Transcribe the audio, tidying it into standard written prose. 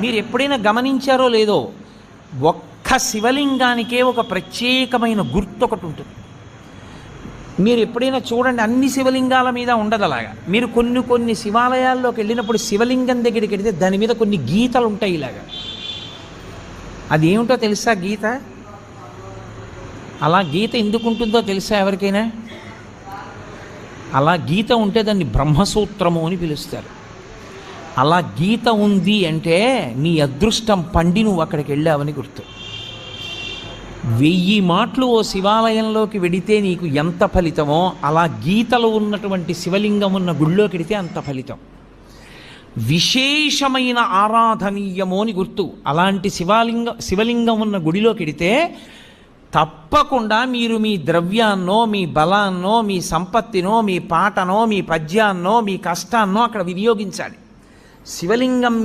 మీరు ఎప్పుడైనా గమనించారో లేదో, ఒక్క శివలింగానికే ఒక ప్రత్యేకమైన గుర్తు ఒకటి ఉంటుంది. మీరు ఎప్పుడైనా చూడండి, అన్ని శివలింగాల మీద ఉండదు అలాగా. మీరు కొన్ని కొన్ని శివాలయాల్లోకి వెళ్ళినప్పుడు శివలింగం దగ్గరికి వెళితే దాని మీద కొన్ని గీతలు ఉంటాయి ఇలాగా. అది ఏమిటో తెలుసా గీత? అలా గీత ఎందుకు ఉంటుందో తెలుసా ఎవరికైనా? అలా గీత ఉంటే దాన్ని బ్రహ్మసూత్రము అని పిలుస్తారు. అలా గీత ఉంది అంటే నీ అదృష్టం పండి నువ్వు అక్కడికి వెళ్ళావని గుర్తు. 1000 మాటలు ఓ శివాలయంలోకి వెడితే నీకు ఎంత ఫలితమో, అలా గీతలు ఉన్నటువంటి శివలింగం ఉన్న గుళ్ళోకి వెడితే అంత ఫలితం. విశేషమైన ఆరాధనీయమో అని గుర్తు. అలాంటి శివలింగం ఉన్న గుడిలోకి వెడితే తప్పకుండా మీరు మీ ద్రవ్యాన్నో, మీ బలాన్నో, మీ సంపత్తినో, మీ పాటనో, మీ పద్యాన్నో, మీ కష్టాన్నో అక్కడ వినియోగించాలి. శివలింగం